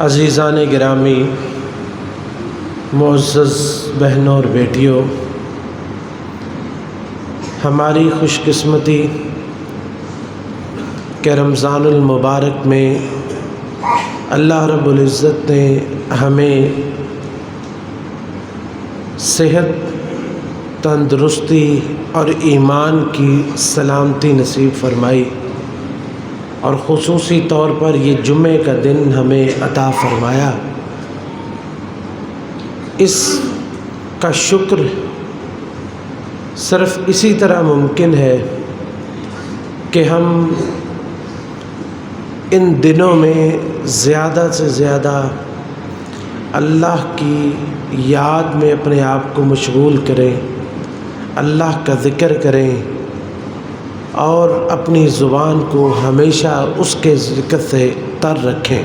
عزیزان گرامی، معزز بہنوں اور بیٹیوں، ہماری خوش قسمتی کہ رمضان المبارک میں اللہ رب العزت نے ہمیں صحت، تندرستی اور ایمان کی سلامتی نصیب فرمائی، اور خصوصی طور پر یہ جمعے کا دن ہمیں عطا فرمایا۔ اس کا شکر صرف اسی طرح ممکن ہے کہ ہم ان دنوں میں زیادہ سے زیادہ اللہ کی یاد میں اپنے آپ کو مشغول کریں، اللہ کا ذکر کریں اور اپنی زبان کو ہمیشہ اس کے ذکر سے تر رکھیں۔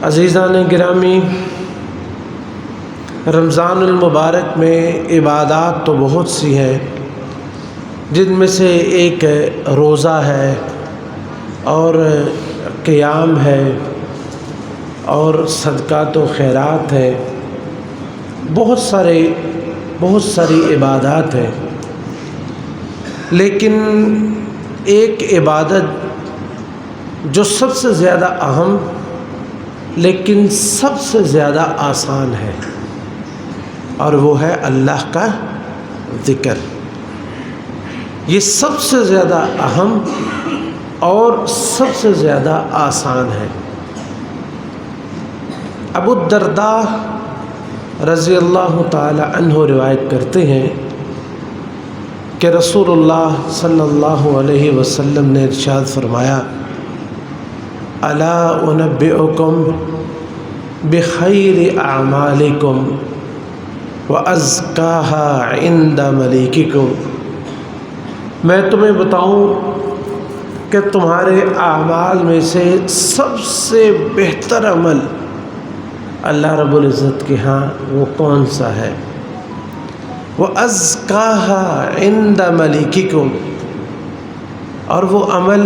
عزیزان گرامی، رمضان المبارک میں عبادات تو بہت سی ہیں، جن میں سے ایک روزہ ہے اور قیام ہے اور صدقات و خیرات ہے، بہت ساری عبادات ہیں۔ لیکن ایک عبادت جو سب سے زیادہ اہم لیکن سب سے زیادہ آسان ہے، اور وہ ہے اللہ کا ذکر۔ یہ سب سے زیادہ اہم اور سب سے زیادہ آسان ہے۔ ابو الدرداء رضی اللہ تعالی عنہ روایت کرتے ہیں کہ رسول اللہ صلی اللہ علیہ وسلم نے ارشاد فرمایا، الا انبئکم بخیر اعمالکم وازکاها عند ملیککم، میں تمہیں بتاؤں کہ تمہارے اعمال میں سے سب سے بہتر عمل اللہ رب العزت کے ہاں وہ کون سا ہے؟ وَأَزْكَاهَا عِنْدَ مَلِكِكُمْ، اور وہ عمل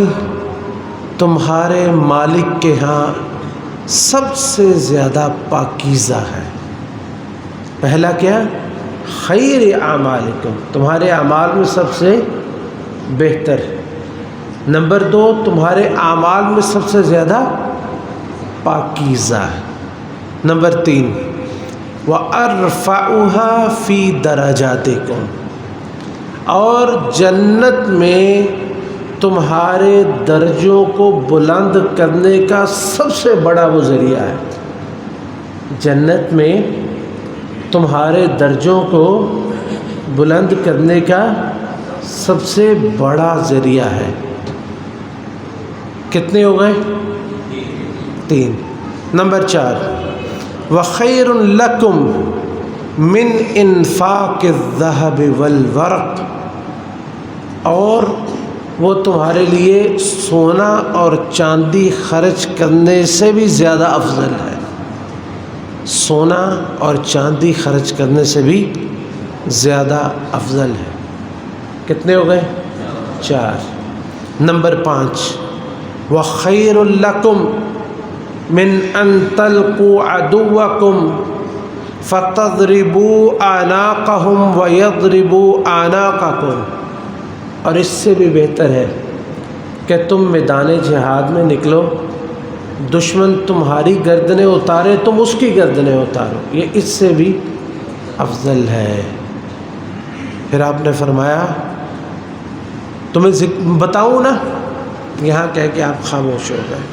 تمہارے مالک کے ہاں سب سے زیادہ پاکیزہ ہے۔ پہلا کیا؟ خیر اعمالکم، تمہارے اعمال میں سب سے بہتر ہے۔ نمبر 2، تمہارے اعمال میں سب سے زیادہ پاکیزہ ہے۔ نمبر 3، وَأَرْفَعُهَا فِي دَرَجَاتِكُمْ، اور جنت میں تمہارے درجوں کو بلند کرنے کا سب سے بڑا وہ ذریعہ ہے۔ جنت میں تمہارے درجوں کو بلند کرنے کا سب سے بڑا ذریعہ ہے۔ کتنے ہو گئے؟ 3۔ نمبر 4، وَخَيْرٌ لَكُمْ مِنْ إِنفَاقِ الذَّهَبِ وَالْوَرَقِ، اور وہ تمہارے لیے سونا اور چاندی خرچ کرنے سے بھی زیادہ افضل ہے۔ سونا اور چاندی خرچ کرنے سے بھی زیادہ افضل ہے۔ کتنے ہو گئے؟ 4۔ نمبر 5، وَخَيْرٌ لَكُمْ من ان تلقوا عدوکم فتضربوا اعناقهم ويضربوا اعناقکم، اور اس سے بھی بہتر ہے کہ تم میدان جہاد میں نکلو، دشمن تمہاری گردنیں اتارے، تم اس کی گردنیں اتارو، یہ اس سے بھی افضل ہے۔ پھر آپ نے فرمایا، تمہیں بتاؤں نا، یہاں کہہ کے آپ خاموش ہو گئے۔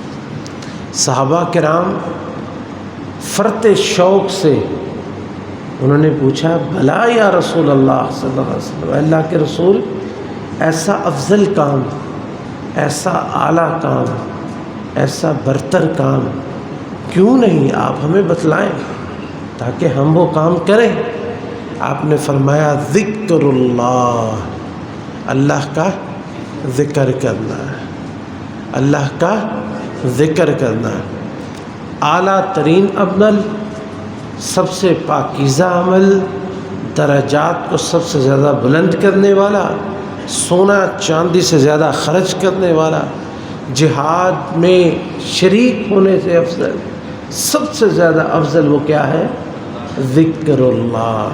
صحابہ کرام فرط شوق سے انہوں نے پوچھا، بھلا یا رسول اللہ صلی اللہ علیہ وسلم، اللہ کے رسول، ایسا افضل کام، ایسا اعلیٰ کام، ایسا برتر کام کیوں نہیں آپ ہمیں بتلائیں تاکہ ہم وہ کام کریں؟ آپ نے فرمایا، ذکر اللہ، اللہ کا ذکر کرنا ہے، اللہ کا ذکر کرنا ہے۔ اعلیٰ ترین عمل، سب سے پاکیزہ عمل، درجات کو سب سے زیادہ بلند کرنے والا، سونا چاندی سے زیادہ خرچ کرنے والا، جہاد میں شریک ہونے سے افضل، سب سے زیادہ افضل وہ کیا ہے؟ ذکر اللہ۔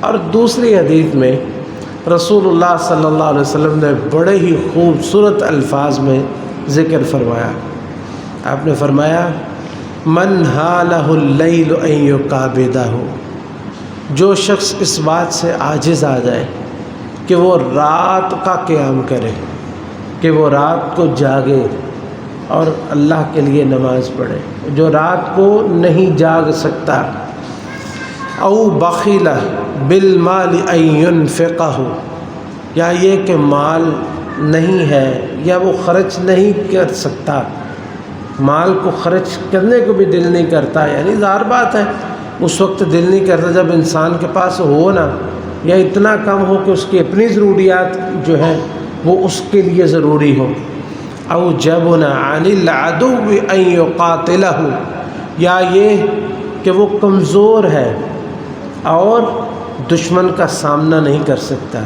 اور دوسری حدیث میں رسول اللہ صلی اللہ علیہ وسلم نے بڑے ہی خوبصورت الفاظ میں ذکر فرمایا۔ آپ نے فرمایا من حالہ اللیل ان یقابدہ، جو شخص اس بات سے عاجز آ جائے کہ وہ رات کا قیام کرے، کہ وہ رات کو جاگے اور اللہ کے لیے نماز پڑھے، جو رات کو نہیں جاگ سکتا، او بخیل بالمال ان ینفقہ، یا یہ کہ مال نہیں ہے یا وہ خرچ نہیں کر سکتا، مال کو خرچ کرنے کو بھی دل نہیں کرتا، یعنی ظاہر بات ہے اس وقت دل نہیں کرتا جب انسان کے پاس ہو نا، یا اتنا کم ہو کہ اس کی اپنی ضروریات جو ہیں وہ اس کے لیے ضروری ہو، او جبن عن العدو ان یقاتلہ، یا یہ کہ وہ کمزور ہے اور دشمن کا سامنا نہیں کر سکتا،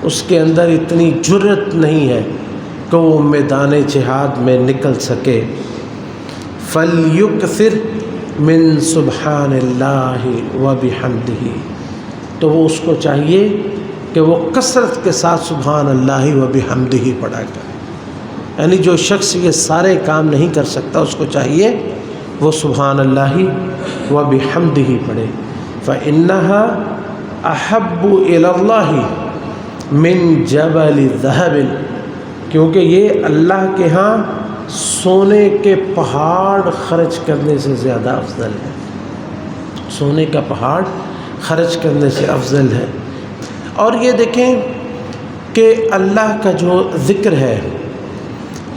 اس کے اندر اتنی جرأت نہیں ہے کہ وہ میدان جہاد میں نکل سکے، فَلْيُكْثِرْ مِن سُبْحَانِ اللَّهِ وَبِحَمْدِهِ، تو وہ اس کو چاہیے کہ وہ کثرت کے ساتھ سبحان اللہ وبحمدہ پڑھا کرے، یعنی جو شخص یہ سارے کام نہیں کر سکتا اس کو چاہیے وہ سبحان اللہ وبحمدہ پڑھے، فَإِنَّهَا أَحَبُّ إِلَى اللَّهِ مِن جَبَلِ ذَهَبٍ، کیونکہ یہ اللہ کے ہاں سونے کے پہاڑ خرچ کرنے سے زیادہ افضل ہے، سونے کا پہاڑ خرچ کرنے سے افضل ہے۔ اور یہ دیکھیں کہ اللہ کا جو ذکر ہے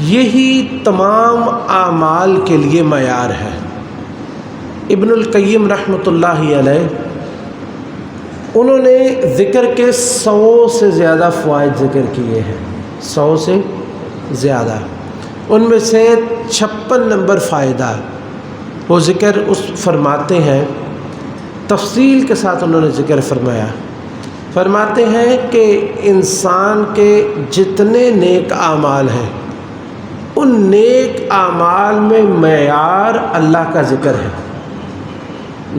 یہی تمام اعمال کے لیے معیار ہے۔ ابن القیم رحمۃ اللہ علیہ انہوں نے ذکر کے 100 سے زیادہ فوائد ذکر کیے ہیں، 100 سے زیادہ، ان میں سے 56 نمبر فائدہ وہ ذکر اس فرماتے ہیں، تفصیل کے ساتھ انہوں نے ذکر فرمایا، فرماتے ہیں کہ انسان کے جتنے نیک اعمال ہیں ان نیک اعمال میں معیار اللہ کا ذکر ہے،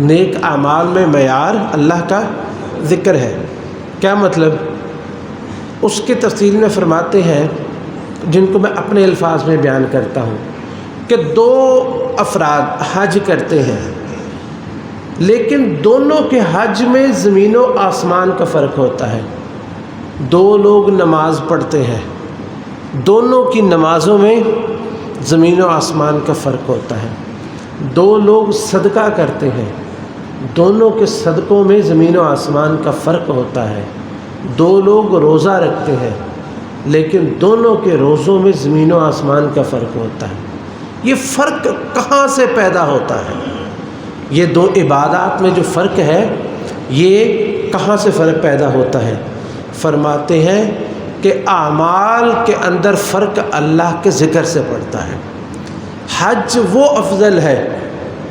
نیک اعمال میں معیار اللہ کا ذکر ہے۔ کیا مطلب؟ اس کی تفصیل میں فرماتے ہیں، جن کو میں اپنے الفاظ میں بیان کرتا ہوں، کہ 2 افراد حج کرتے ہیں لیکن دونوں کے حج میں زمین و آسمان کا فرق ہوتا ہے، 2 لوگ نماز پڑھتے ہیں، دونوں کی نمازوں میں زمین و آسمان کا فرق ہوتا ہے، 2 لوگ صدقہ کرتے ہیں، دونوں کے صدقوں میں زمین و آسمان کا فرق ہوتا ہے، 2 لوگ روزہ رکھتے ہیں لیکن دونوں کے روزوں میں زمین و آسمان کا فرق ہوتا ہے۔ یہ فرق کہاں سے پیدا ہوتا ہے؟ یہ 2 عبادات میں جو فرق ہے یہ کہاں سے فرق پیدا ہوتا ہے؟ فرماتے ہیں کہ اعمال کے اندر فرق اللہ کے ذکر سے پڑتا ہے۔ حج وہ افضل ہے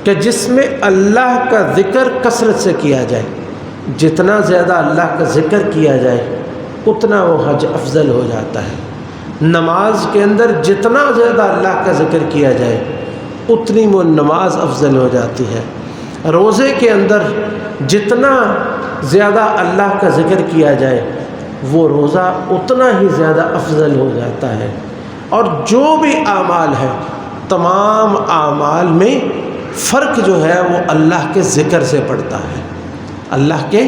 کہ جس میں اللہ کا ذکر کثرت سے کیا جائے، جتنا زیادہ اللہ کا ذکر کیا جائے اتنا وہ حج افضل ہو جاتا ہے۔ نماز کے اندر جتنا زیادہ اللہ کا ذکر کیا جائے اتنی وہ نماز افضل ہو جاتی ہے۔ روزے کے اندر جتنا زیادہ اللہ کا ذکر کیا جائے وہ روزہ اتنا ہی زیادہ افضل ہو جاتا ہے۔ اور جو بھی اعمال ہے تمام اعمال میں فرق جو ہے وہ اللہ کے ذکر سے پڑتا ہے، اللہ کے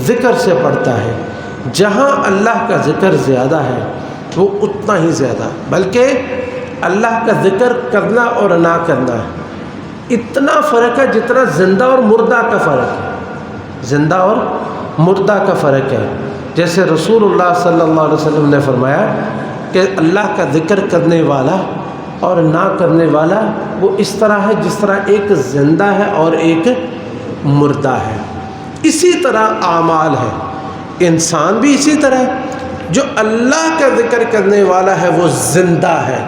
ذکر سے پڑتا ہے۔ جہاں اللہ کا ذکر زیادہ ہے وہ اتنا ہی زیادہ، بلکہ اللہ کا ذکر کرنا اور نہ کرنا اتنا فرق ہے جتنا زندہ اور مردہ کا فرق ہے، زندہ اور مردہ کا فرق ہے۔ جیسے رسول اللہ صلی اللہ علیہ وسلم نے فرمایا کہ اللہ کا ذکر کرنے والا اور نہ کرنے والا وہ اس طرح ہے جس طرح ایک زندہ ہے اور ایک مردہ ہے۔ اسی طرح اعمال ہے، انسان بھی اسی طرح، جو اللہ کا ذکر کرنے والا ہے وہ زندہ ہے،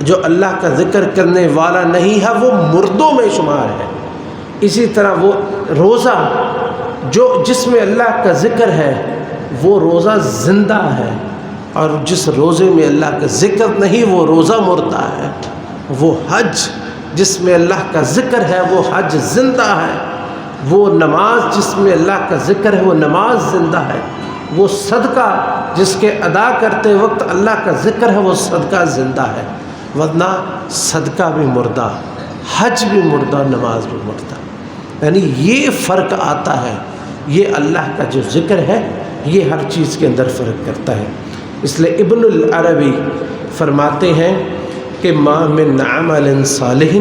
جو اللہ کا ذکر کرنے والا نہیں ہے وہ مردوں میں شمار ہے۔ اسی طرح وہ روزہ جس میں اللہ کا ذکر ہے وہ روزہ زندہ ہے، اور جس روزے میں اللہ کا ذکر نہیں وہ روزہ مردہ ہے، وہ حج جس میں اللہ کا ذکر ہے وہ حج زندہ ہے، وہ نماز جس میں اللہ کا ذکر ہے وہ نماز زندہ ہے، وہ صدقہ جس کے ادا کرتے وقت اللہ کا ذکر ہے وہ صدقہ زندہ ہے، ورنہ صدقہ بھی مردہ، حج بھی مردہ، نماز بھی مردہ۔ یعنی یہ فرق آتا ہے، یہ اللہ کا جو ذکر ہے یہ ہر چیز کے اندر فرق کرتا ہے۔ اس لیے ابن العربی فرماتے ہیں کہ ما من عمل صالح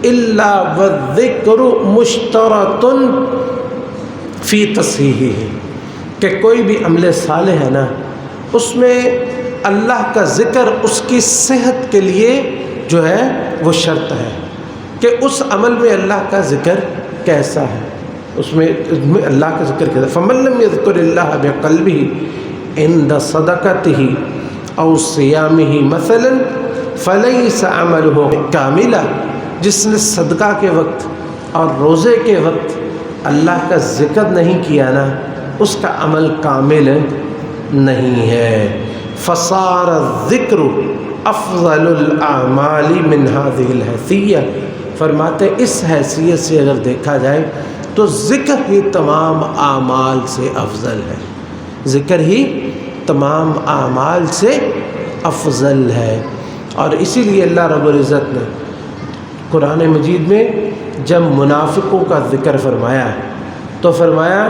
الا والذکر مشترط فی تصحیحہ، کہ کوئی بھی عمل صالح ہے نا اس میں اللہ کا ذکر اس کی صحت کے لیے جو ہے وہ شرط ہے کہ اس عمل میں اللہ کا ذکر کیسا ہے، اس میں اللہ کا ذکر کیسا ہے۔ فمن لم یذکر اللہ بقلبہ عند صدقتہ او صیامہ مثلا فلیس عملہ کاملا، جس نے صدقہ کے وقت اور روزے کے وقت اللہ کا ذکر نہیں کیا نا اس کا عمل کامل نہیں ہے۔ فصار الذکر افضل الاعمال من هذه الحیثیہ، فرماتے اس حیثیت سے اگر دیکھا جائے تو ذکر ہی تمام اعمال سے افضل ہے، ذکر ہی تمام اعمال سے افضل ہے۔ اور اسی لیے اللہ رب العزت نے قرآن مجید میں جب منافقوں کا ذکر فرمایا تو فرمایا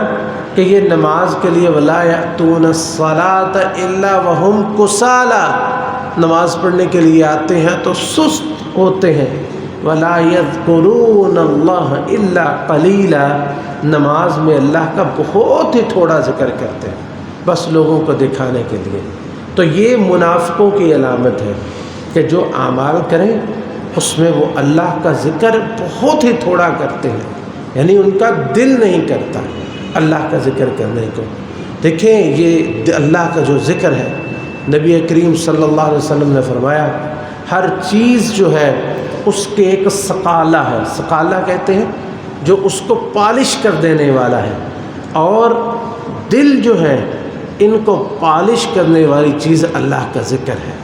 کہ یہ نماز کے لیے وَلَا يَأْتُونَ الصَّلَاةَ إِلَّا وَهُمْ كُسَالَىٰ، نماز پڑھنے کے لیے آتے ہیں تو سست ہوتے ہیں، وَلَا يَذْكُرُونَ اللَّهَ إِلَّا قَلِيلًا، نماز میں اللہ کا بہت ہی تھوڑا ذکر کرتے ہیں بس لوگوں کو دکھانے کے لیے۔ تو یہ منافقوں کی علامت ہے کہ جو اعمال کریں اس میں وہ اللہ کا ذکر بہت ہی تھوڑا کرتے ہیں، یعنی ان کا دل نہیں کرتا اللہ کا ذکر کرنے کو۔ دیکھیں یہ اللہ کا جو ذکر ہے، نبی کریم صلی اللہ علیہ وسلم نے فرمایا ہر چیز جو ہے اس کے ایک ثقالہ ہے، ثقالہ کہتے ہیں جو اس کو پالش کر دینے والا ہے، اور دل جو ہے ان کو پالش کرنے والی چیز اللہ کا ذکر ہے،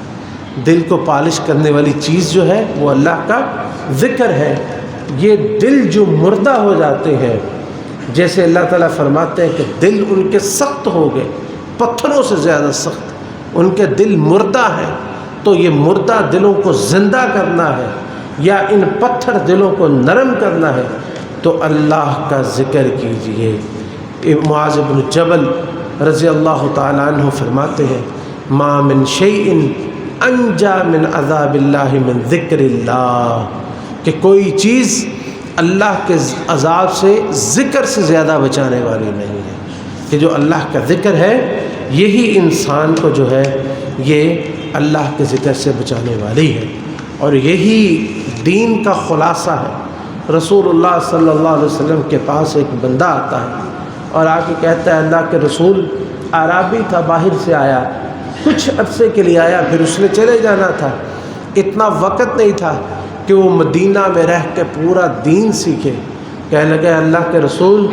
دل کو پالش کرنے والی چیز جو ہے وہ اللہ کا ذکر ہے۔ یہ دل جو مردہ ہو جاتے ہیں، جیسے اللہ تعالیٰ فرماتے ہیں کہ دل ان کے سخت ہو گئے، پتھروں سے زیادہ سخت، ان کے دل مردہ ہیں، تو یہ مردہ دلوں کو زندہ کرنا ہے یا ان پتھر دلوں کو نرم کرنا ہے تو اللہ کا ذکر کیجئے۔ معاذ بن جبل رضی اللہ تعالیٰ عنہ فرماتے ہیں ما من شیء انجا من عذاب اللہ من ذکر اللہ، کہ کوئی چیز اللہ کے عذاب سے ذکر سے زیادہ بچانے والی نہیں ہے، کہ جو اللہ کا ذکر ہے یہی انسان کو جو ہے یہ اللہ کے ذکر سے بچانے والی ہے، اور یہی دین کا خلاصہ ہے۔ رسول اللہ صلی اللہ علیہ وسلم کے پاس ایک بندہ آتا ہے اور آ کے کہتا ہے اللہ کے رسول، عربی تھا، باہر سے آیا، کچھ عرصے کے لیے آیا، پھر اس نے چلے جانا تھا، اتنا وقت نہیں تھا کہ وہ مدینہ میں رہ کے پورا دین سیکھے۔ کہنے لگے اللہ کے رسول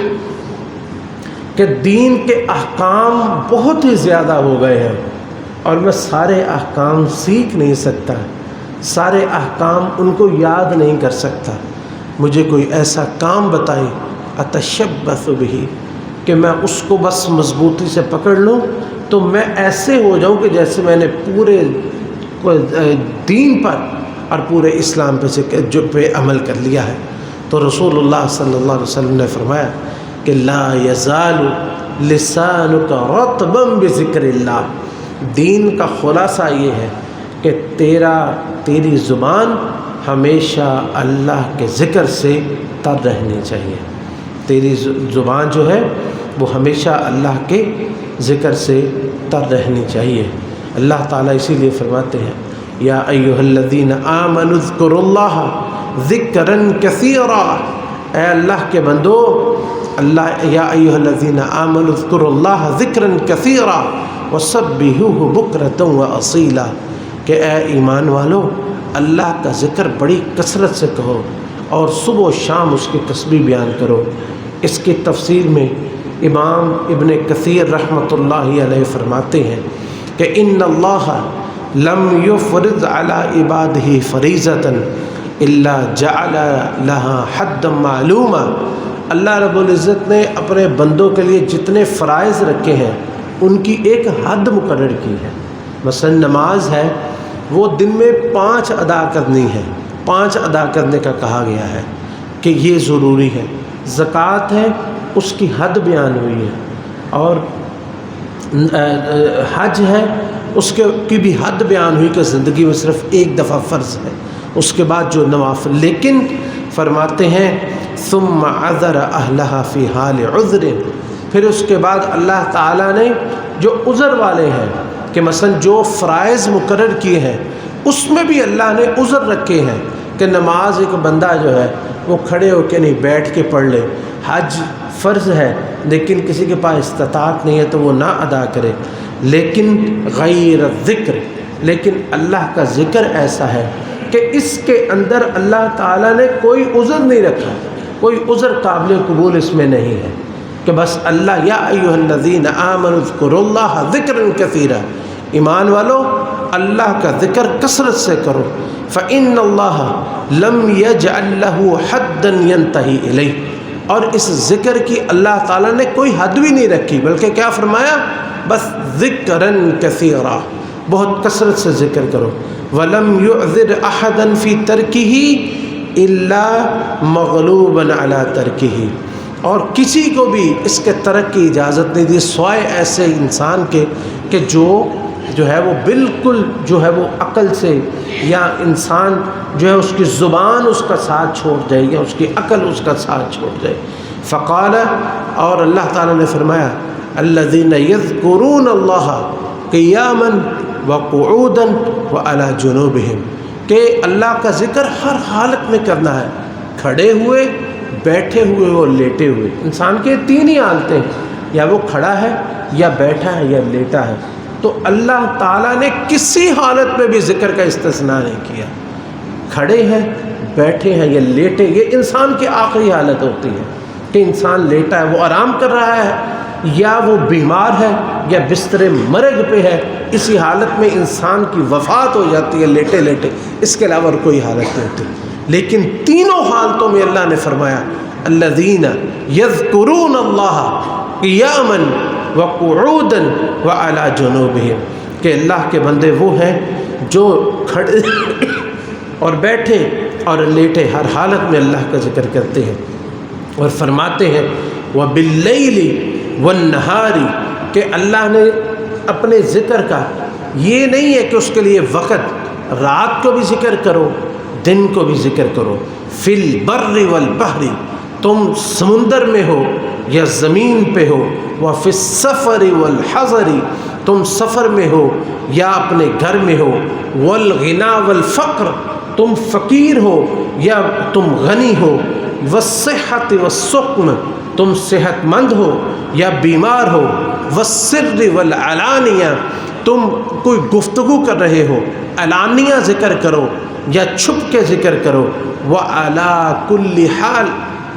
کہ دین کے احکام بہت ہی زیادہ ہو گئے ہیں اور میں سارے احکام سیکھ نہیں سکتا، سارے احکام ان کو یاد نہیں کر سکتا، مجھے کوئی ایسا کام بتائیں اتشبث بہ کہ میں اس کو بس مضبوطی سے پکڑ لوں تو میں ایسے ہو جاؤں کہ جیسے میں نے پورے دین پر اور پورے اسلام پہ عمل کر لیا ہے۔ تو رسول اللہ صلی اللہ علیہ وسلم نے فرمایا کہ لا یزال لسانک رطبا بذکر اللہ، دین کا خلاصہ یہ ہے کہ تیری زبان ہمیشہ اللہ کے ذکر سے تر رہنی چاہیے، تیری زبان جو ہے وہ ہمیشہ اللہ کے ذکر سے تر رہنی چاہیے۔ اللہ تعالیٰ اسی لیے فرماتے ہیں یا ایھا الذین آمنوا اذکروا اللہ ذکرا کثیرا، اے اللہ کے بندو، اللہ یا ایھا الذین آمنوا اذکروا اللہ ذکرا کثیرا وسبحوہ بکرۃ واصیلا، کہ اے ایمان والو اللہ کا ذکر بڑی کثرت سے کہو اور صبح و شام اس کی تسبیح بیان کرو۔ اس کی تفسیر میں امام ابن کثیر رحمۃ اللہ علیہ فرماتے ہیں کہ ان اللہ لم یفرض علی عبادہ فریضۃ الا جعل لها حدا معلوما، اللہ رب العزت نے اپنے بندوں کے لیے جتنے فرائض رکھے ہیں ان کی ایک حد مقرر کی ہے۔ مثلا نماز ہے وہ دن میں 5 ادا کرنی ہے، 5 ادا کرنے کا کہا گیا ہے کہ یہ ضروری ہے۔ زکوٰۃ ہے اس کی حد بیان ہوئی ہے، اور حج ہے اس کی بھی حد بیان ہوئی کہ زندگی میں صرف ایک دفعہ فرض ہے، اس کے بعد جو نوافل۔ لیکن فرماتے ہیں ثم عذر اہلہا فی حال عذر، پھر اس کے بعد اللہ تعالیٰ نے جو عذر والے ہیں کہ مثلا جو فرائض مقرر کیے ہیں اس میں بھی اللہ نے عذر رکھے ہیں کہ نماز ایک بندہ جو ہے وہ کھڑے ہو کے نہیں بیٹھ کے پڑھ لے، حج فرض ہے لیکن کسی کے پاس استطاعت نہیں ہے تو وہ نہ ادا کرے، لیکن غیر ذکر، لیکن اللہ کا ذکر ایسا ہے کہ اس کے اندر اللہ تعالیٰ نے کوئی عذر نہیں رکھا، کوئی عذر قابل قبول اس میں نہیں ہے کہ بس اللہ یا ایھا الذین آمنوا اذکروا اللہ ذکرا کثیرا، ایمان والو اللہ کا ذکر کثرت سے کرو، فإن اللہ لم یجعل لہ حدا ینتہی الیہ، اور اس ذکر کی اللہ تعالیٰ نے کوئی حد بھی نہیں رکھی، بلکہ کیا فرمایا بس ذکرا کثیرا، بہت کثرت سے ذکر کرو۔ وَلَمْ يُعْذِرْ أَحَدًا فِي تَرْكِهِ إِلَّا مَغْلُوبًا عَلَى تَرْكِهِ، اور کسی کو بھی اس کے ترک کی اجازت نہیں دی سوائے ایسے انسان کے کہ جو ہے وہ بالکل جو ہے وہ عقل سے، یا انسان جو ہے اس کی زبان اس کا ساتھ چھوڑ جائے یا اس کی عقل اس کا ساتھ چھوڑ جائے۔ فقال، اور اللہ تعالیٰ نے فرمایا الذین یذکرون اللہ قیاما وقعودا وعلی جنوبہم، کہ اللہ کا ذکر ہر حالت میں کرنا ہے، کھڑے ہوئے، بیٹھے ہوئے اور لیٹے ہوئے۔ انسان کے 3 ہی حالتیں ہیں، یا وہ کھڑا ہے یا بیٹھا ہے یا لیٹا ہے، تو اللہ تعالیٰ نے کسی حالت میں بھی ذکر کا استثناء نہیں کیا۔ کھڑے ہیں، بیٹھے ہیں یا لیٹے، یہ انسان کی آخری حالت ہوتی ہے کہ انسان لیٹا ہے، وہ آرام کر رہا ہے، یا وہ بیمار ہے یا بستر مرگ پہ ہے، اسی حالت میں انسان کی وفات ہو جاتی ہے لیٹے لیٹے، اس کے علاوہ اور کوئی حالت نہیں ہوتی۔ لیکن تینوں حالتوں میں اللہ نے فرمایا الذین یذکرون اللہ قیاما وقعودا وعلی جنوبہم، کہ اللہ کے بندے وہ ہیں جو کھڑے اور بیٹھے اور لیٹے ہر حالت میں اللہ کا ذکر کرتے ہیں، اور فرماتے ہیں وَبِاللَّيْلِ وَالنَّهَارِ، کہ اللہ نے اپنے ذکر کا یہ نہیں ہے کہ اس کے لیے وقت، رات کو بھی ذکر کرو، دن کو بھی ذکر کرو، فی البر والبحر، تم سمندر میں ہو یا زمین پہ ہو، وفی السفر والحضر، تم سفر میں ہو یا اپنے گھر میں ہو، والغنا والفقر، تم فقیر ہو یا تم غنی ہو، والصحت والسقم، تم صحت مند ہو یا بیمار ہو، والسر والعلانیہ، تم کوئی گفتگو کر رہے ہو، علانیہ ذکر کرو یا چھپ کے ذکر کرو، وعلی کل حال،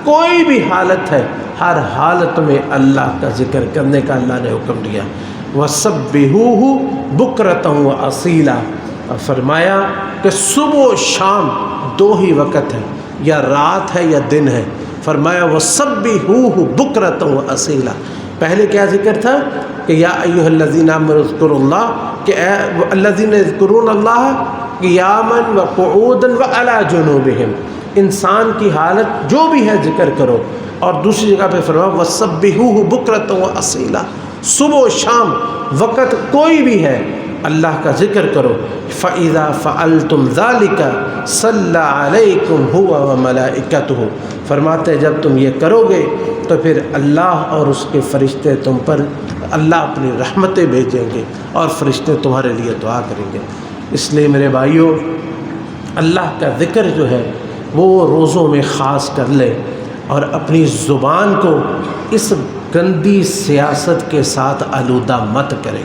کوئی بھی حالت ہے ہر حالت میں اللہ کا ذکر کرنے کا اللہ نے حکم دیا۔ وَسَبِّحُوهُ بُكْرَةً وَأَصِيلًا، اور فرمایا کہ صبح و شام 2 ہی وقت ہے، یا رات ہے یا دن ہے، فرمایا وَسَبِّحُوهُ بُكْرَةً وَأَصِيلًا۔ پہلے کیا ذکر تھا کہ یا ایھا الذین آمنوا اذکروا اللہ، کہ الذین یذکرون اللہ قیاما وقعودا وعلی جنوبہم، انسان کی حالت جو بھی ہے ذکر کرو، اور دوسری جگہ پہ فرمایا وَسَبِّحُوهُ بُكْرَةً وَأَصِيلًا، صبح و شام وقت کوئی بھی ہے اللہ کا ذکر کرو۔ فَإِذَا فَعَلْتُمْ ذَلِكَ صَلَّى عَلَيْكُمْ هُوَ وَمَلَائِكَتُهُ، فرماتے جب تم یہ کرو گے تو پھر اللہ اور اس کے فرشتے تم پر، اللہ اپنی رحمتیں بھیجیں گے اور فرشتے تمہارے لیے دعا کریں گے۔ اس لیے میرے بھائیوں، اللہ کا ذکر جو ہے وہ روزوں میں خاص کر لے، اور اپنی زبان کو اس گندی سیاست کے ساتھ آلودہ مت کرے۔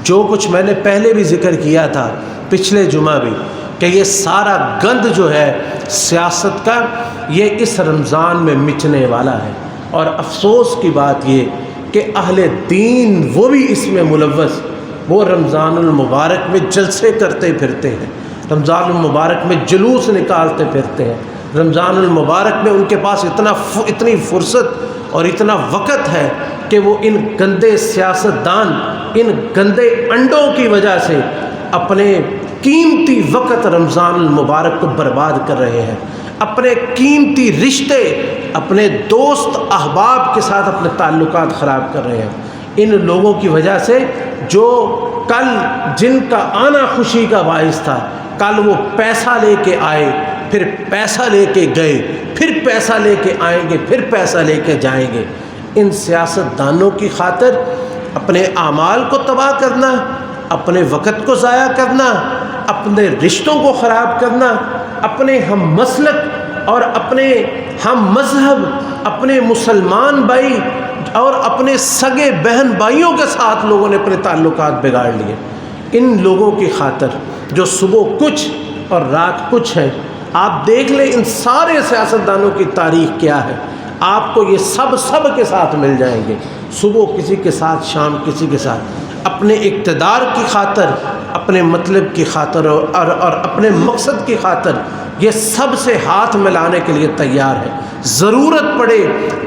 جو کچھ میں نے پہلے بھی ذکر کیا تھا پچھلے جمعہ بھی، کہ یہ سارا گند جو ہے سیاست کا، یہ اس رمضان میں مچنے والا ہے، اور افسوس کی بات یہ کہ اہل دین وہ بھی اس میں ملوث، وہ رمضان المبارک میں جلسے کرتے پھرتے ہیں، رمضان المبارک میں جلوس نکالتے پھرتے ہیں، رمضان المبارک میں ان کے پاس اتنی فرصت اور اتنا وقت ہے کہ وہ ان گندے سیاستدان، ان گندے انڈوں کی وجہ سے اپنے قیمتی وقت رمضان المبارک کو برباد کر رہے ہیں، اپنے قیمتی رشتے، اپنے دوست احباب کے ساتھ اپنے تعلقات خراب کر رہے ہیں، ان لوگوں کی وجہ سے جو کل جن کا آنا خوشی کا باعث تھا، کل وہ پیسہ لے کے آئے، پھر پیسہ لے کے گئے، پھر پیسہ لے کے آئیں گے، پھر پیسہ لے کے جائیں گے، ان سیاستدانوں کی خاطر اپنے اعمال کو تباہ کرنا، اپنے وقت کو ضائع کرنا، اپنے رشتوں کو خراب کرنا، اپنے ہم مسلک اور اپنے ہم مذہب، اپنے مسلمان بھائی اور اپنے سگے بہن بھائیوں کے ساتھ لوگوں نے اپنے تعلقات بگاڑ لیے۔ ان لوگوں کی خاطر جو صبح کچھ اور رات کچھ ہے، آپ دیکھ لیں ان سارے سیاستدانوں کی تاریخ کیا ہے، آپ کو یہ سب کے ساتھ مل جائیں گے، صبح کسی کے ساتھ، شام کسی کے ساتھ، اپنے اقتدار کی خاطر، اپنے مطلب کی خاطر اور اپنے مقصد کی خاطر یہ سب سے ہاتھ ملانے کے لیے تیار ہے۔ ضرورت پڑے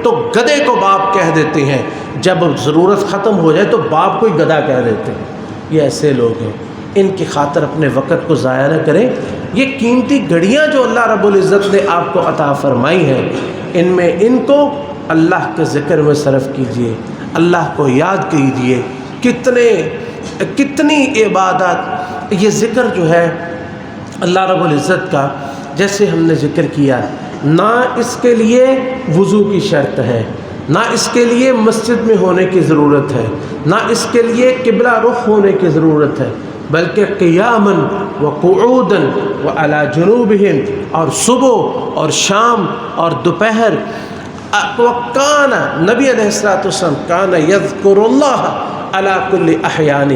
تو گدھے کو باپ کہہ دیتے ہیں، جب ضرورت ختم ہو جائے تو باپ کو ہی گدھا کہہ دیتے ہیں۔ یہ ایسے لوگ ہیں، ان کی خاطر اپنے وقت کو ضائع نہ کریں۔ یہ قیمتی گھڑیاں جو اللہ رب العزت نے آپ کو عطا فرمائی ہیں، ان میں ان کو اللہ کے ذکر میں صرف کیجیے، اللہ کو یاد کیجیے۔ کتنی عبادات، یہ ذکر جو ہے اللہ رب العزت کا، جیسے ہم نے ذکر کیا، نہ اس کے لیے وضو کی شرط ہے، نہ اس کے لیے مسجد میں ہونے کی ضرورت ہے، نہ اس کے لیے قبلہ رخ ہونے کی ضرورت ہے، بلکہ قیاماً وقعوداً وعلی جنوبہم، اور صبح اور شام اور دوپہر، وکان نبی علیہ السلام کان یذکر اللہ علی کل احیانہ،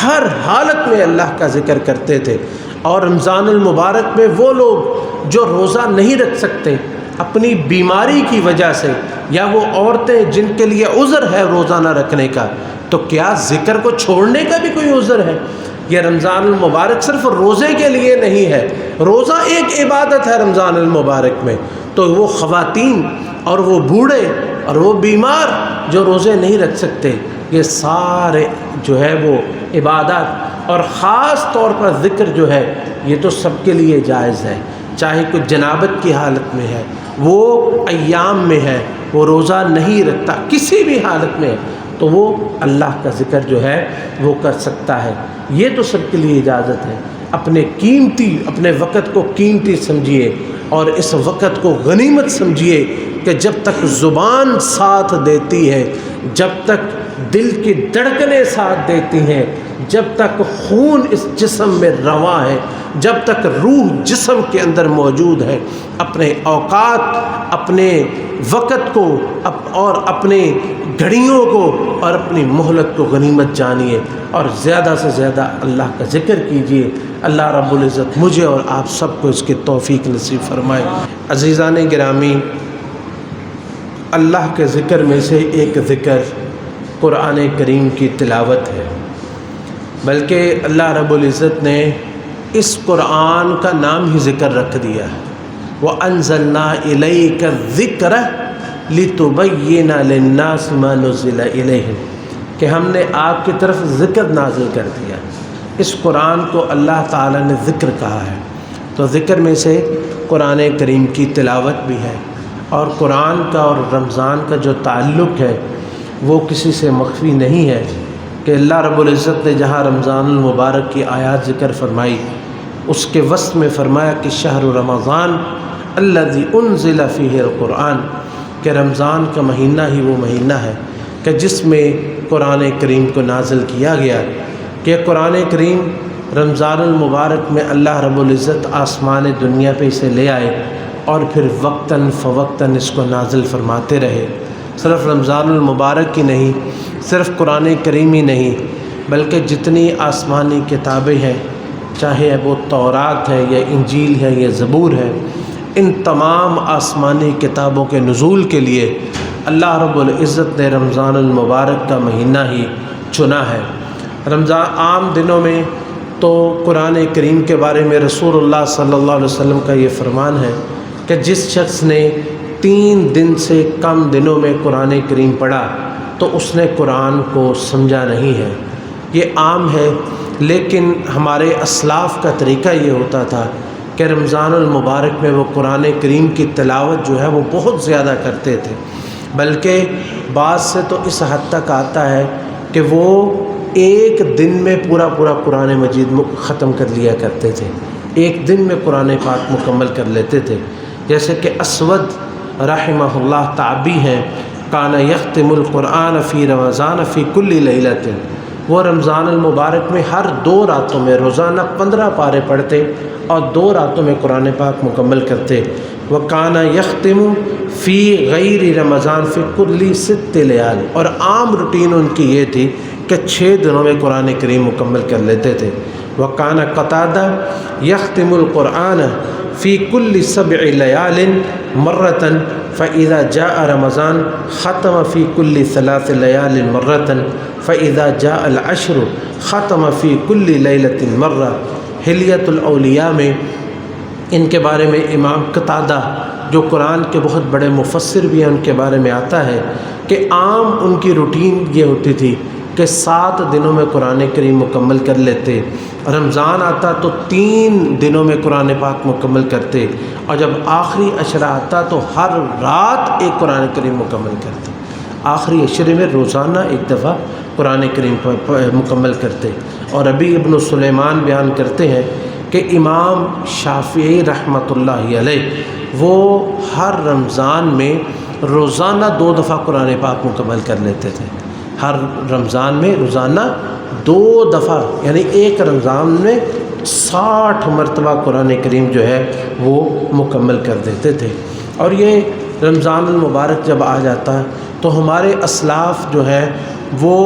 ہر حالت میں اللہ کا ذکر کرتے تھے۔ اور رمضان المبارک میں وہ لوگ جو روزہ نہیں رکھ سکتے اپنی بیماری کی وجہ سے، یا وہ عورتیں جن کے لیے عذر ہے روزہ نہ رکھنے کا، تو کیا ذکر کو چھوڑنے کا بھی کوئی عذر ہے؟ یہ رمضان المبارک صرف روزے کے لیے نہیں ہے، روزہ ایک عبادت ہے رمضان المبارک میں، تو وہ خواتین اور وہ بوڑھے اور وہ بیمار جو روزے نہیں رکھ سکتے، یہ سارے جو ہے وہ عبادات، اور خاص طور پر ذکر جو ہے یہ تو سب کے لیے جائز ہے، چاہے کوئی جنابت کی حالت میں ہے، وہ ایام میں ہے، وہ روزہ نہیں رکھتا، کسی بھی حالت میں ہے، تو وہ اللہ کا ذکر جو ہے وہ کر سکتا ہے۔ یہ تو سب کے لیے اجازت ہے۔ اپنے وقت کو قیمتی سمجھیے، اور اس وقت کو غنیمت سمجھیے کہ جب تک زبان ساتھ دیتی ہے، جب تک دل کی دھڑکنیں ساتھ دیتی ہیں، جب تک خون اس جسم میں رواں ہے، جب تک روح جسم کے اندر موجود ہے، اپنے اوقات، اپنے وقت کو اور اپنے گھڑیوں کو اور اپنی مہلت کو غنیمت جانیے، اور زیادہ سے زیادہ اللہ کا ذکر کیجیے۔ اللہ رب العزت مجھے اور آپ سب کو اس کی توفیق نصیب فرمائے۔ عزیزان گرامی، اللہ کے ذکر میں سے ایک ذکر قرآن کریم کی تلاوت ہے، بلکہ اللہ رب العزت نے اس قرآن کا نام ہی ذکر رکھ دیا ہے، وَأَنزَلْنَا إِلَيْكَ الذِّكْرَ لِتُبَيِّنَ لِلنَّاسِ مَا نُزِّلَ إِلَيْهِمْ، کہ ہم نے آپ کی طرف ذکر نازل کر دیا۔ اس قرآن کو اللہ تعالیٰ نے ذکر کہا ہے، تو ذکر میں سے قرآن کریم کی تلاوت بھی ہے، اور قرآن کا اور رمضان کا جو تعلق ہے وہ کسی سے مخفی نہیں ہے، کہ اللہ رب العزت نے جہاں رمضان المبارک کی آیات ذکر فرمائی، اس کے وسط میں فرمایا کہ شہر رمضان الذی انزل فیہ القرآن، کہ رمضان کا مہینہ ہی وہ مہینہ ہے کہ جس میں قرآن کریم کو نازل کیا گیا، کہ قرآن کریم رمضان المبارک میں اللہ رب العزت آسمان دنیا پہ اسے لے آئے، اور پھر وقتاً فوقتاً اس کو نازل فرماتے رہے۔ صرف رمضان المبارک ہی نہیں، صرف قرآن کریم ہی نہیں، بلکہ جتنی آسمانی کتابیں ہیں، چاہے وہ تورات ہے یا انجیل ہے یا زبور ہے، ان تمام آسمانی کتابوں کے نزول کے لیے اللہ رب العزت نے رمضان المبارک کا مہینہ ہی چنا ہے۔ رمضان عام دنوں میں تو قرآن کریم کے بارے میں رسول اللہ صلی اللہ علیہ وسلم کا یہ فرمان ہے کہ جس شخص نے 3 دن سے کم دنوں میں قرآن کریم پڑھا تو اس نے قرآن کو سمجھا نہیں ہے۔ یہ عام ہے، لیکن ہمارے اسلاف کا طریقہ یہ ہوتا تھا کہ رمضان المبارک میں وہ قرآن کریم کی تلاوت جو ہے وہ بہت زیادہ کرتے تھے، بلکہ بعض سے تو اس حد تک آتا ہے کہ وہ ایک دن میں پورا قرآن مجید ختم کر لیا کرتے تھے، ایک دن میں قرآن پاک مکمل کر لیتے تھے۔ جیسے کہ اسود رحمہ اللہ تابعی ہیں، کان یختم القرآن فی رمضان فی کل لیلۃ، وہ رمضان المبارک میں ہر 2 راتوں میں روزانہ 15 پارے پڑھتے اور 2 راتوں میں قرآن پاک مکمل کرتے۔ وکان یختم فی غیر رمضان فی کل 6 لیال، اور عام روٹین ان کی یہ تھی کہ 6 دنوں میں قرآن کریم مکمل کر لیتے تھے۔ وکان قتادہ یختم القرآن فی کل 7 لیال مرۃ فاذا جاء رمضان ختم فی کل 3 لیال مرۃ فاذا جاء العشر ختم فی کل لیلۃ مرہ۔ حلیۃ الاولیاء میں ان کے بارے میں امام قتادہ جو قرآن کے بہت بڑے مفسر بھی ہیں، ان کے بارے میں آتا ہے کہ عام ان کی روٹین یہ ہوتی تھی کہ 7 دنوں میں قرآن کریم مکمل کر لیتے، رمضان آتا تو 3 دنوں میں قرآن پاک مکمل کرتے، اور جب آخری عشرہ آتا تو ہر رات ایک قرآن کریم مکمل کرتے، آخری عشرے میں روزانہ ایک دفعہ قرآن کریم مکمل کرتے۔ اور ابی ابن سلیمان بیان کرتے ہیں کہ امام شافعی رحمۃ اللہ علیہ وہ ہر رمضان میں روزانہ 2 دفعہ قرآن پاک مکمل کر لیتے تھے، ہر رمضان میں روزانہ 2 دفعہ، یعنی ایک رمضان میں 60 مرتبہ قرآن کریم جو ہے وہ مکمل کر دیتے تھے۔ اور یہ رمضان المبارک جب آ جاتا ہے تو ہمارے اسلاف جو ہے وہ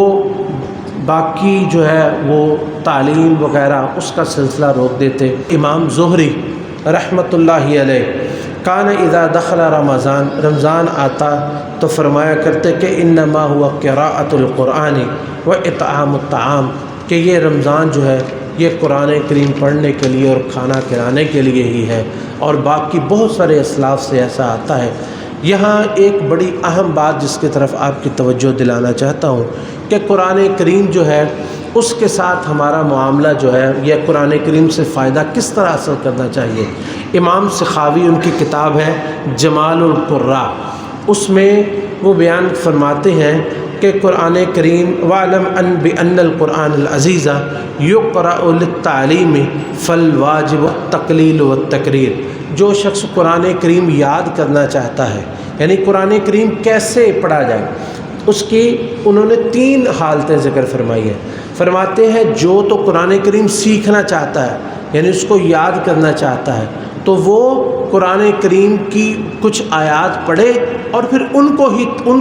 باقی جو ہے وہ تعلیم وغیرہ اس کا سلسلہ روک دیتے۔ امام زہری رحمۃ اللہ علیہ کان اذا دخل رمضان، رمضان آتا تو فرمایا کرتے کہ انما ہوا قراءۃ القرآن و اطعام الطعام، کہ یہ رمضان جو ہے یہ قرآن کریم پڑھنے کے لیے اور کھانا کھلانے کے لیے ہی ہے۔ اور باقی بہت سارے اسلاف سے ایسا آتا ہے۔ یہاں ایک بڑی اہم بات جس کی طرف آپ کی توجہ دلانا چاہتا ہوں کہ قرآن کریم جو ہے اس کے ساتھ ہمارا معاملہ جو ہے یہ قرآن کریم سے فائدہ کس طرح حاصل کرنا چاہیے۔ امام سخاوی ان کی کتاب ہے جمال القراء، اس میں وہ بیان فرماتے ہیں کہ قرآن کریم وَعْلَمْ أَنْ بِأَنَّ الْقُرْآنَ الْعَزِيزَ يُقْرَأُ لِلتَّعْلِيمِ فَالْوَاجِبُ التَّقْلِيلُ وَالتَّكْرِيرُ، جو شخص قرآن کریم یاد کرنا چاہتا ہے، یعنی قرآن کریم کیسے پڑھا جائے، اس کی انہوں نے 3 حالتیں ذکر فرمائی ہیں۔ فرماتے ہیں جو تو قرآن کریم سیکھنا چاہتا ہے، یعنی اس کو یاد کرنا چاہتا ہے، تو وہ قرآن کریم کی کچھ آیات پڑھے اور پھر ان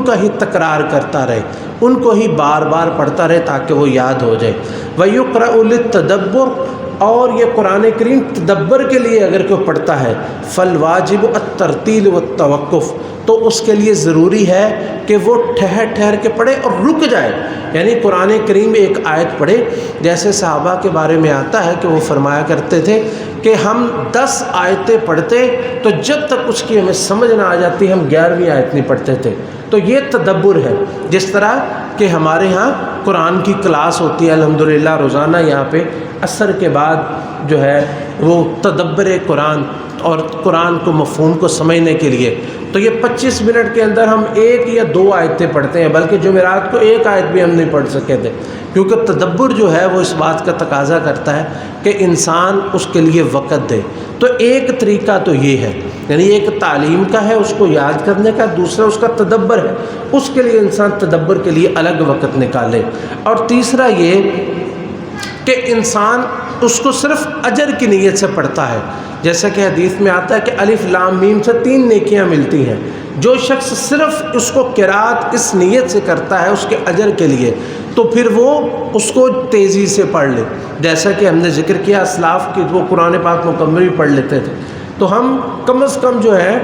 کا ہی تکرار کرتا رہے، ان کو ہی بار بار پڑھتا رہے تاکہ وہ یاد ہو جائے۔ وَيُقْرَأُ لِلتَّدَبُّرِ، اور یہ قرآن کریم تدبر کے لیے اگر کوئی پڑھتا ہے، فَالْوَاجِبُ التَّرْتِيلُ وَالتَّوَقُّفُ، تو اس کے لیے ضروری ہے کہ وہ ٹھہر کے پڑھے اور رک جائے، یعنی قرآن کریم ایک آیت پڑھے۔ جیسے صحابہ کے بارے میں آتا ہے کہ وہ فرمایا کرتے تھے کہ ہم 10 آیتیں پڑھتے تو جب تک اس کی ہمیں سمجھ نہ آ جاتی ہم 11ویں آیت نہیں پڑھتے تھے۔ تو یہ تدبر ہے، جس طرح کہ ہمارے ہاں قرآن کی کلاس ہوتی ہے الحمدللہ روزانہ، یہاں پہ عصر کے بعد جو ہے وہ تدبر قرآن اور قرآن کو مفہوم کو سمجھنے کے لیے، تو یہ 25 منٹ کے اندر ہم 1 یا 2 آیتیں پڑھتے ہیں، بلکہ جمعرات کو 1 آیت بھی ہم نہیں پڑھ سکے تھے، کیونکہ تدبر جو ہے وہ اس بات کا تقاضا کرتا ہے کہ انسان اس کے لیے وقت دے۔ تو ایک طریقہ تو یہ ہے، یعنی ایک تعلیم کا ہے اس کو یاد کرنے کا، دوسرا اس کا تدبر ہے، اس کے لیے انسان تدبر کے لیے الگ وقت نکالے، اور تیسرا یہ کہ انسان اس کو صرف اجر کی نیت سے پڑھتا ہے۔ جیسا کہ حدیث میں آتا ہے کہ الف لام میم سے 3 نیکیاں ملتی ہیں، جو شخص صرف اس کو قرات اس نیت سے کرتا ہے اس کے اجر کے لیے، تو پھر وہ اس کو تیزی سے پڑھ لے۔ جیسا کہ ہم نے ذکر کیا اسلاف کی وہ قرآن پاک مکمل بھی پڑھ لیتے تھے، تو ہم کم از کم جو ہے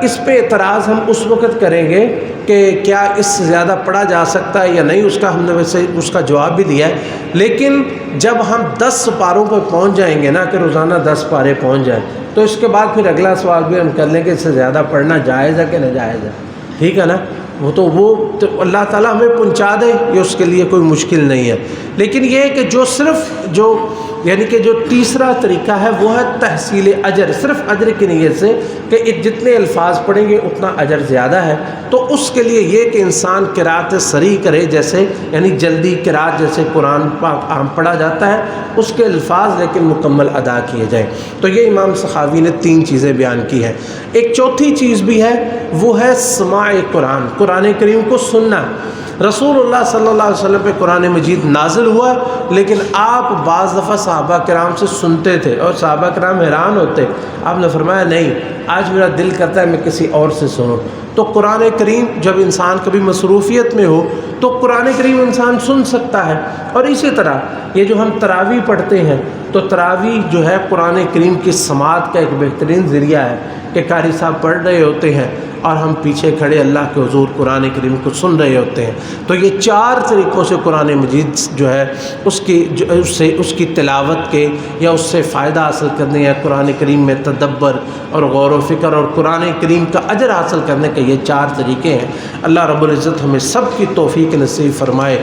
اس پہ اعتراض ہم اس وقت کریں گے کہ کیا اس سے زیادہ پڑھا جا سکتا ہے یا نہیں، اس کا ہم نے ویسے اس کا جواب بھی دیا ہے، لیکن جب ہم 10 پاروں پہ پہنچ جائیں گے نا، کہ روزانہ 10 پارے پہنچ جائیں، تو اس کے بعد پھر اگلا سوال بھی ہم کر لیں کہ اس سے زیادہ پڑھنا جائز ہے کہ ناجائز ہے، ٹھیک ہے نا؟ وہ تو اللہ تعالیٰ ہمیں پہنچا دے، یہ اس کے لیے کوئی مشکل نہیں ہے۔ لیکن یہ ہے کہ جو یعنی کہ جو تیسرا طریقہ ہے وہ ہے تحصیل اجر، صرف اجر کی نیت سے کہ جتنے الفاظ پڑھیں گے اتنا اجر زیادہ ہے، تو اس کے لیے یہ کہ انسان قرأت صریح کرے، جیسے یعنی جلدی قرأت، جیسے قرآن پاک عام پڑھا جاتا ہے، اس کے الفاظ لیکن مکمل ادا کیے جائیں۔ تو یہ امام سخاوی نے 3 چیزیں بیان کی ہیں۔ ایک چوتھی چیز بھی ہے، وہ ہے سماع قرآن کریم کو سننا۔ رسول اللہ صلی اللہ علیہ وسلم پہ قرآن مجید نازل ہوا، لیکن آپ بعض دفعہ صحابہ کرام سے سنتے تھے اور صحابہ کرام حیران ہوتے۔ آپ نے فرمایا نہیں، آج میرا دل کرتا ہے میں کسی اور سے سنوں۔ تو قرآن کریم جب انسان کبھی مصروفیت میں ہو تو قرآن کریم انسان سن سکتا ہے۔ اور اسی طرح یہ جو ہم تراویح پڑھتے ہیں، تو تراویح جو ہے قرآن کریم کی سماعت کا ایک بہترین ذریعہ ہے کہ قاری صاحب پڑھ رہے ہوتے ہیں اور ہم پیچھے کھڑے اللہ کے حضور قرآن کریم کو سن رہے ہوتے ہیں۔ تو یہ 4 طریقوں سے قرآن مجید جو ہے اس کی تلاوت کے یا اس سے فائدہ حاصل کرنے، یا قرآن کریم میں تدبر اور غور و فکر اور قرآن کریم کا اجر حاصل کرنے کے یہ 4 طریقے ہیں۔ اللہ رب العزت ہمیں سب کی توفیق نصیب فرمائے۔